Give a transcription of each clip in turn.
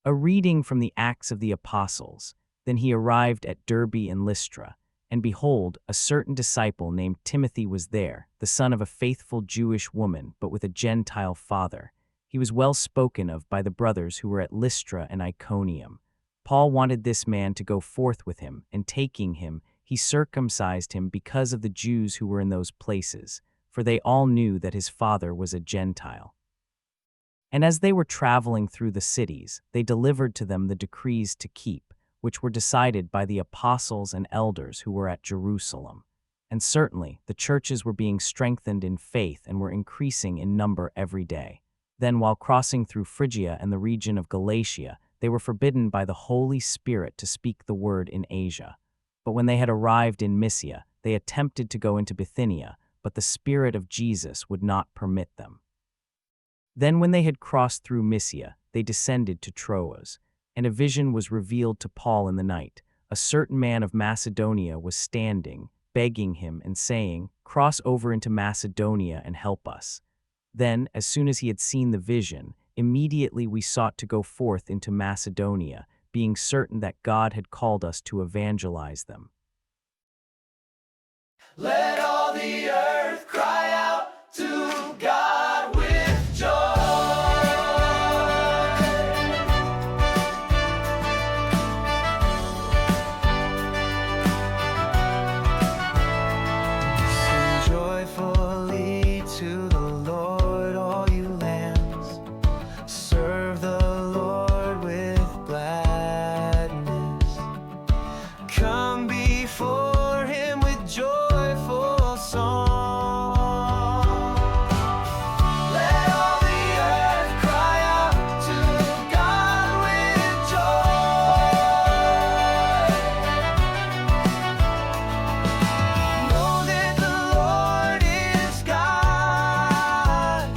A reading from the Acts of the Apostles. Then he arrived at Derbe and Lystra, and behold, a certain disciple named Timothy was there, the son of a faithful Jewish woman, but with a Gentile father. He was well spoken of by the brothers who were at Lystra and Iconium. Paul wanted this man to go forth with him, and taking him, he circumcised him because of the Jews who were in those places, for they all knew that his father was a Gentile. And as they were traveling through the cities, they delivered to them the decrees to keep, which were decided by the apostles and elders who were at Jerusalem. And certainly, the churches were being strengthened in faith and were increasing in number every day. Then, while crossing through Phrygia and the region of Galatia, they were forbidden by the Holy Spirit to speak the word in Asia. But when they had arrived in Mysia, they attempted to go into Bithynia, but the Spirit of Jesus would not permit them. Then when they had crossed through Mysia, they descended to Troas, and a vision was revealed to Paul in the night. A certain man of Macedonia was standing, begging him and saying, "Cross over into Macedonia and help us." Then, as soon as he had seen the vision, immediately we sought to go forth into Macedonia, being certain that God had called us to evangelize them. Let all the earth cry out to God with joy. Sing joyfully to the Lord, all you lands. Serve the Lord with gladness. Come before him with joyful song. Let all the earth cry out to God with joy. Know that the Lord is God.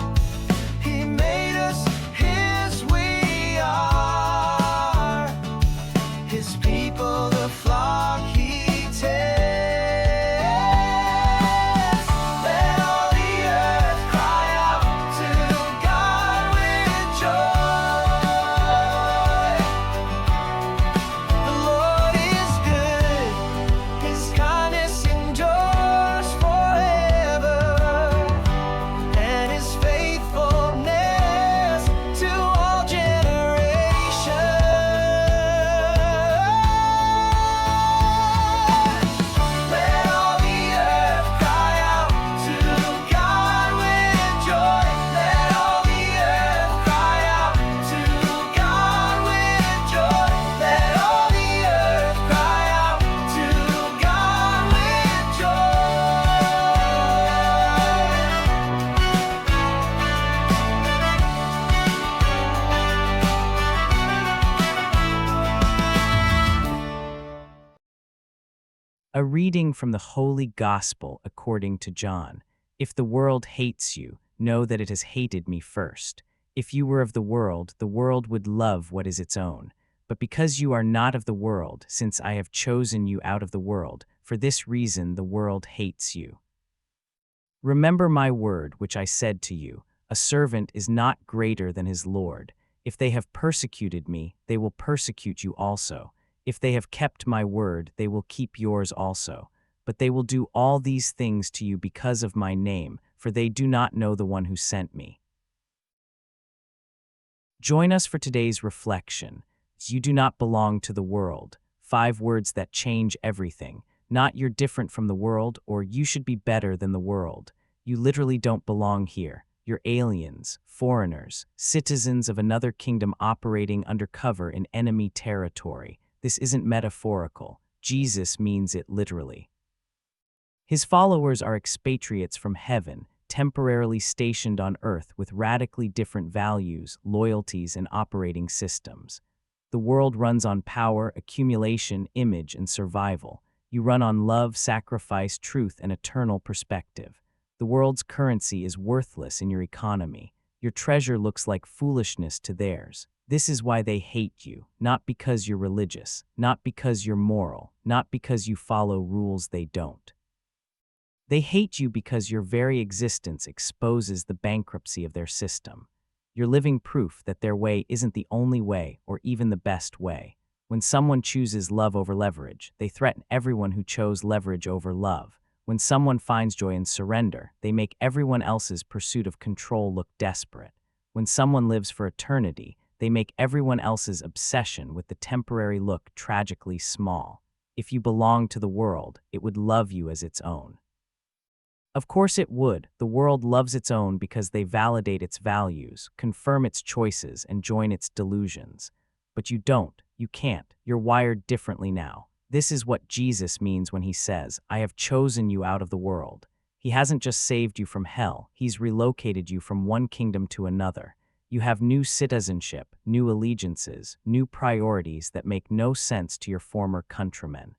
He made us his, we are his people, the flock he tends. Let all the earth cry out to God with joy. The Lord is good, his kindness endures forever, and his faithfulness to all generations. Let all the earth cry out to God with joy. Let all the earth cry out to God with joy. Let all the earth cry out to God with A reading from the Holy Gospel according to John. If the world hates you, know that it has hated me first. If you were of the world would love what is its own. But because you are not of the world, since I have chosen you out of the world, for this reason the world hates you. Remember my word which I said to you, a servant is not greater than his Lord. If they have persecuted me, they will persecute you also. If they have kept my word, they will keep yours also. But they will do all these things to you because of my name, for they do not know the one who sent me. Join us for today's reflection. You do not belong to the world. 5 words that change everything. Not you're different from the world, or you should be better than the world. You literally don't belong here. You're aliens, foreigners, citizens of another kingdom operating undercover in enemy territory. This isn't metaphorical. Jesus means it literally. His followers are expatriates from heaven, temporarily stationed on earth with radically different values, loyalties, and operating systems. The world runs on power, accumulation, image, and survival. You run on love, sacrifice, truth, and eternal perspective. The world's currency is worthless in your economy. Your treasure looks like foolishness to theirs. This is why they hate you, not because you're religious, not because you're moral, not because you follow rules they don't. They hate you because your very existence exposes the bankruptcy of their system. You're living proof that their way isn't the only way or even the best way. When someone chooses love over leverage, they threaten everyone who chose leverage over love. When someone finds joy in surrender, they make everyone else's pursuit of control look desperate. When someone lives for eternity, they make everyone else's obsession with the temporary look tragically small. If you belong to the world, it would love you as its own. Of course it would. The world loves its own because they validate its values, confirm its choices, and join its delusions. But you don't. You can't. You're wired differently now. This is what Jesus means when he says, "I have chosen you out of the world." He hasn't just saved you from hell, he's relocated you from one kingdom to another. You have new citizenship, new allegiances, new priorities that make no sense to your former countrymen.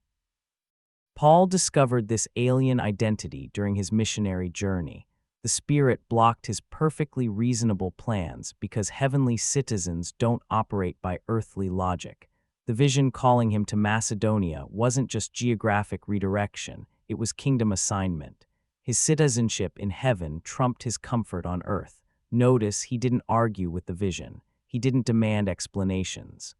Paul discovered this alien identity during his missionary journey. The Spirit blocked his perfectly reasonable plans because heavenly citizens don't operate by earthly logic. The vision calling him to Macedonia wasn't just geographic redirection, it was kingdom assignment. His citizenship in heaven trumped his comfort on earth. Notice he didn't argue with the vision. He didn't demand explanations.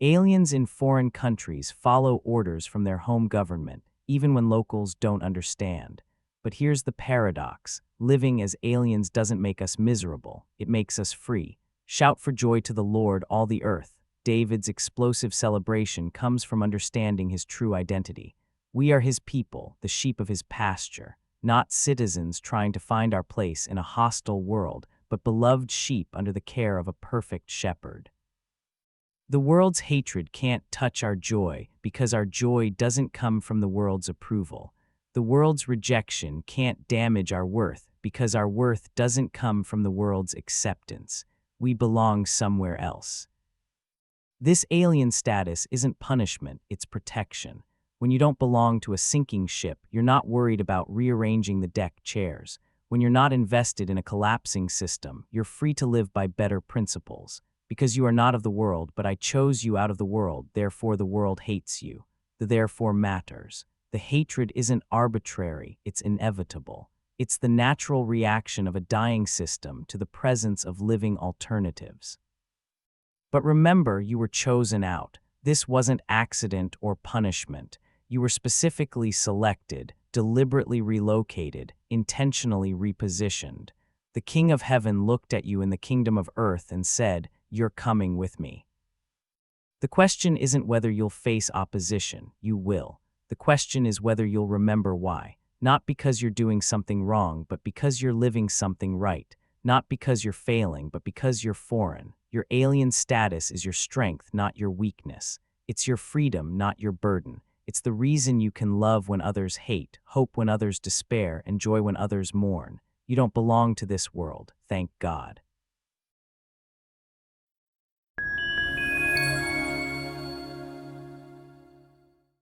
Aliens in foreign countries follow orders from their home government, even when locals don't understand. But here's the paradox. Living as aliens doesn't make us miserable, it makes us free. Shout for joy to the Lord, all the earth. David's explosive celebration comes from understanding his true identity. We are his people, the sheep of his pasture, not citizens trying to find our place in a hostile world, but beloved sheep under the care of a perfect shepherd. The world's hatred can't touch our joy because our joy doesn't come from the world's approval. The world's rejection can't damage our worth because our worth doesn't come from the world's acceptance. We belong somewhere else. This alien status isn't punishment, it's protection. When you don't belong to a sinking ship, you're not worried about rearranging the deck chairs. When you're not invested in a collapsing system, you're free to live by better principles. Because you are not of the world, but I chose you out of the world, therefore the world hates you. The therefore matters. The hatred isn't arbitrary, it's inevitable. It's the natural reaction of a dying system to the presence of living alternatives. But remember, you were chosen out. This wasn't accident or punishment. You were specifically selected, deliberately relocated, intentionally repositioned. The King of Heaven looked at you in the kingdom of earth and said, "You're coming with me." The question isn't whether you'll face opposition. You will. The question is whether you'll remember why. Not because you're doing something wrong, but because you're living something right. Not because you're failing, but because you're foreign. Your alien status is your strength, not your weakness. It's your freedom, not your burden. It's the reason you can love when others hate, hope when others despair, and joy when others mourn. You don't belong to this world, thank God.